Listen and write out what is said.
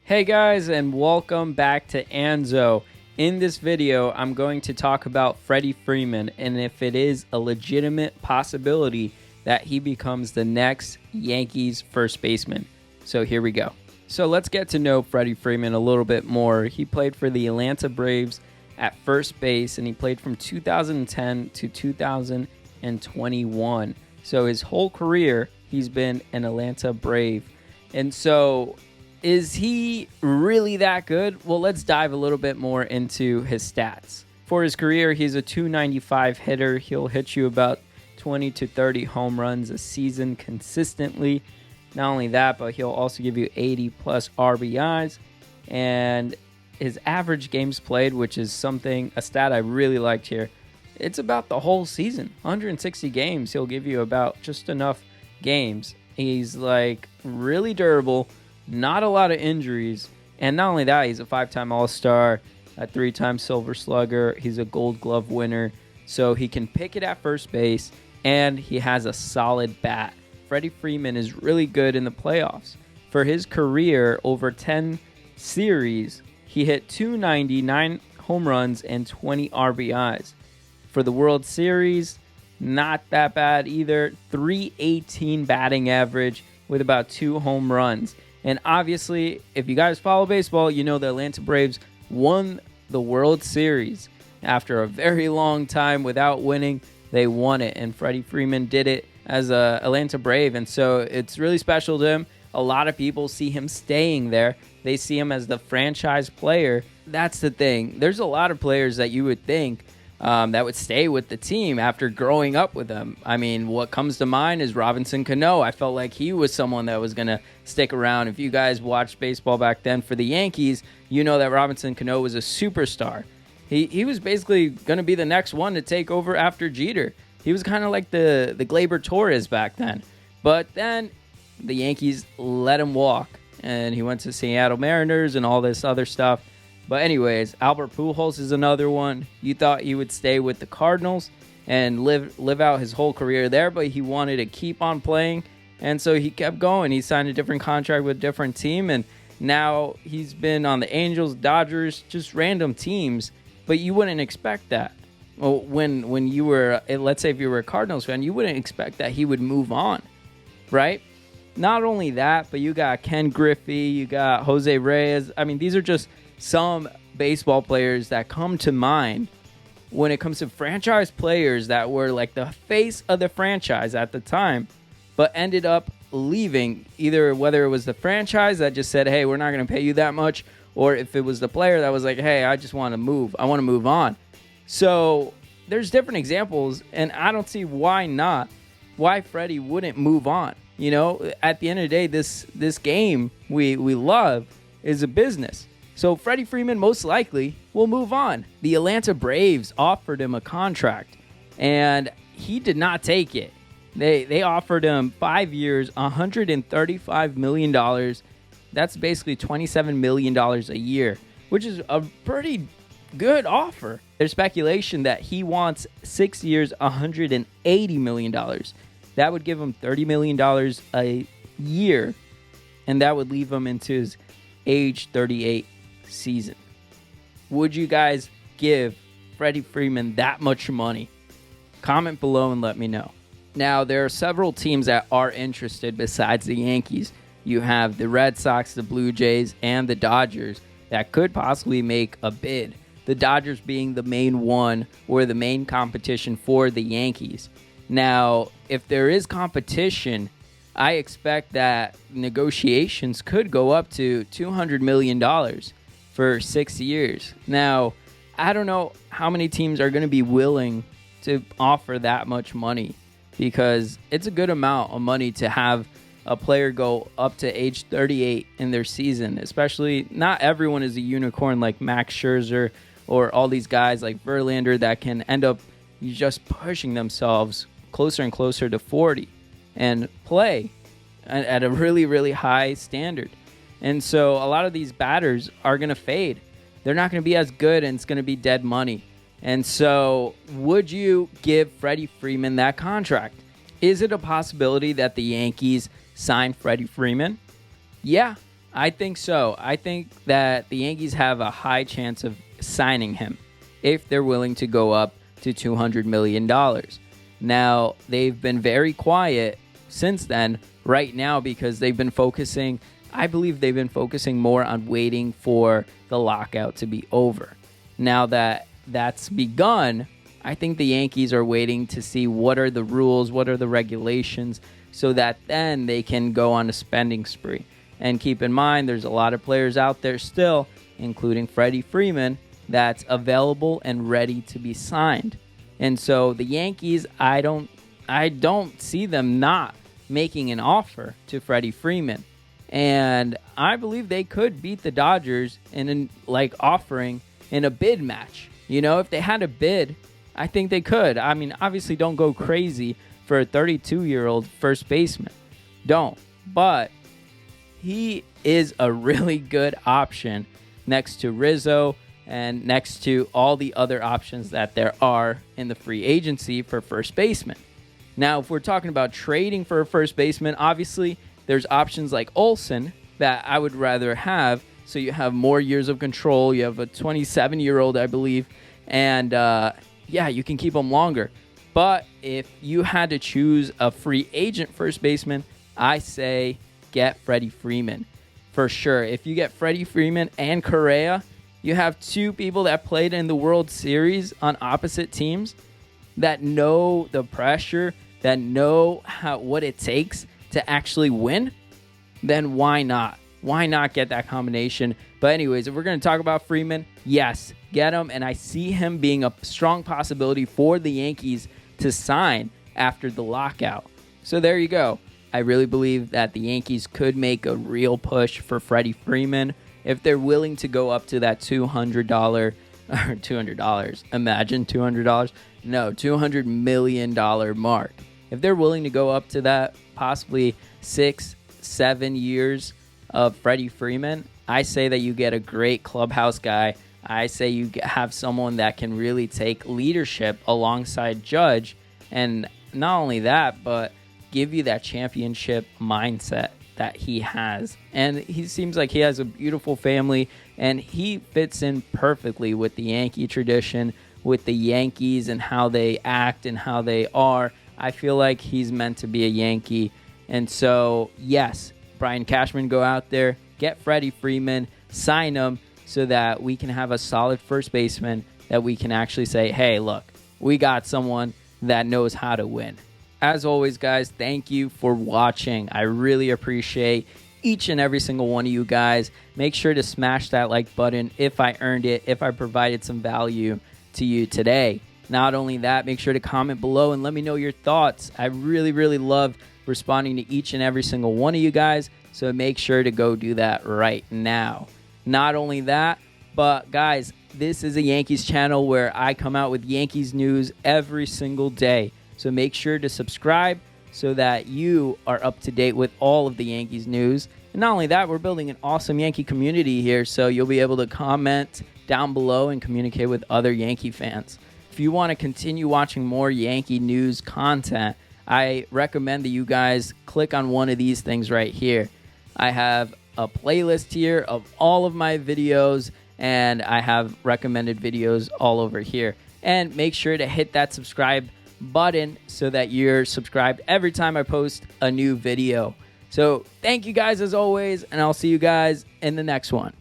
Hey guys, and welcome back to Anzo. In this video, I'm going to talk about Freddie Freeman and if it is a legitimate possibility that he becomes the next Yankees first baseman. So here we go. So let's get to know Freddie Freeman a little bit more. He played for the Atlanta Braves at first base, and he played from 2010 to 2021. So his whole career, he's been an Atlanta Brave. And so is he really that good? Well, let's dive a little bit more into his stats. For his career, he's a .295 hitter. He'll hit you about 20 to 30 home runs a season consistently. Not only that, but he'll also give you 80 plus RBIs. And his average games played, which is a stat I really liked here, it's about the whole season. 160 games, he'll give you about just enough games. He's like really durable. Not a lot of injuries. And not only that, he's a 5-time All-Star, a 3-time Silver Slugger. He's a Gold Glove winner. So he can pick it at first base, and he has a solid bat. Freddie Freeman is really good in the playoffs. For his career, over 10 series, he hit .290, 9 home runs, and 20 RBIs. For the World Series, not that bad either. .318 batting average with about 2 home runs. And obviously, if you guys follow baseball, you know the Atlanta Braves won the World Series. After a very long time without winning, they won it. And Freddie Freeman did it as a Atlanta Brave. And so it's really special to him. A lot of people see him staying there. They see him as the franchise player. That's the thing. There's a lot of players that you would think that would stay with the team after growing up with them. I mean, what comes to mind is Robinson Cano. I felt like he was someone that was going to stick around. If you guys watched baseball back then for the Yankees, you know that Robinson Cano was a superstar. He was basically going to be the next one to take over after Jeter. He was kind of like the Gleyber Torres back then. But then the Yankees let him walk, and he went to Seattle Mariners and all this other stuff. But anyways, Albert Pujols is another one. You thought he would stay with the Cardinals and live out his whole career there, but he wanted to keep on playing, and so he kept going. He signed a different contract with a different team, and now he's been on the Angels, Dodgers, just random teams, but you wouldn't expect that. Well, when you were, let's say if you were a Cardinals fan, you wouldn't expect that he would move on, right? Not only that, but you got Ken Griffey, you got Jose Reyes. I mean, these are just some baseball players that come to mind when it comes to franchise players that were like the face of the franchise at the time, but ended up leaving, either whether it was the franchise that just said, hey, we're not going to pay you that much, or if it was the player that was like, hey, I just want to move. I want to move on. So there's different examples, and I don't see why Freddie wouldn't move on. You know, at the end of the day, this game we love is a business. So Freddie Freeman most likely will move on. The Atlanta Braves offered him a contract, and he did not take it. They offered him 5 years, $135 million. That's basically $27 million a year, which is a pretty good offer. There's speculation that he wants 6 years, $180 million. That would give him $30 million a year, and that would leave him into his age 38 season. Would you guys give Freddie Freeman that much money? Comment below and let me know. Now, there are several teams that are interested besides the Yankees. You have the Red Sox, the Blue Jays, and the Dodgers that could possibly make a bid. The Dodgers being the main one or the main competition for the Yankees. Now, if there is competition, I expect that negotiations could go up to $200 million for 6 years. Now, I don't know how many teams are going to be willing to offer that much money, because it's a good amount of money to have a player go up to age 38 in their season. Especially, not everyone is a unicorn like Max Scherzer or all these guys like Verlander that can end up just pushing themselves closer and closer to 40 and play at a really, really high standard. And so a lot of these batters are going to fade. They're not going to be as good, and it's going to be dead money. And so would you give Freddie Freeman that contract? Is it a possibility that the Yankees sign Freddie Freeman? Yeah, I think so. I think that the Yankees have a high chance of signing him if they're willing to go up to $200 million. Now, they've been very quiet since then, right now, because I believe they've been focusing more on waiting for the lockout to be over. Now that that's begun, I think the Yankees are waiting to see what are the rules, what are the regulations, so that then they can go on a spending spree. And keep in mind, there's a lot of players out there still, including Freddie Freeman, that's available and ready to be signed. And so the Yankees, I don't see them not making an offer to Freddie Freeman. And I believe they could beat the Dodgers in offering in a bid match. If they had a bid, I think they could. I mean, obviously don't go crazy for a 32-year-old first baseman. Don't. But he is a really good option next to Rizzo and next to all the other options that there are in the free agency for first baseman. Now, if we're talking about trading for a first baseman, obviously there's options like Olsen that I would rather have. So you have more years of control. You have a 27-year-old, I believe. And you can keep him longer. But if you had to choose a free agent first baseman, I say get Freddie Freeman for sure. If you get Freddie Freeman and Correa, you have two people that played in the World Series on opposite teams that know the pressure, that know what it takes to actually win. Then why not? Why not get that combination? But anyways, if we're going to talk about Freeman, yes, get him. And I see him being a strong possibility for the Yankees to sign after the lockout. So there you go. I really believe that the Yankees could make a real push for Freddie Freeman if they're willing to go up to that $200 or $200. Imagine $200. No, $200 million mark. If they're willing to go up to that, possibly 6-7 years of Freddie Freeman, I say that you get a great clubhouse guy. I say you have someone that can really take leadership alongside Judge, and not only that, but give you that championship mindset that he has. And he seems like he has a beautiful family, and he fits in perfectly with the Yankee tradition, with the Yankees and how they act and how they are. I feel like he's meant to be a Yankee. And so, yes, Brian Cashman, go out there, get Freddie Freeman, sign him so that we can have a solid first baseman that we can actually say, hey, look, we got someone that knows how to win. As always, guys, thank you for watching. I really appreciate each and every single one of you guys. Make sure to smash that like button if I earned it, if I provided some value to you today. Not only that, make sure to comment below and let me know your thoughts. I really, really love responding to each and every single one of you guys, so make sure to go do that right now. Not only that, but guys, this is a Yankees channel where I come out with Yankees news every single day. So make sure to subscribe so that you are up to date with all of the Yankees news. And not only that, we're building an awesome Yankee community here, so you'll be able to comment down below and communicate with other Yankee fans. If you want to continue watching more Yankee news content, I recommend that you guys click on one of these things right here. I have a playlist here of all of my videos, and I have recommended videos all over here. And make sure to hit that subscribe button so that you're subscribed every time I post a new video. So thank you guys as always, and I'll see you guys in the next one.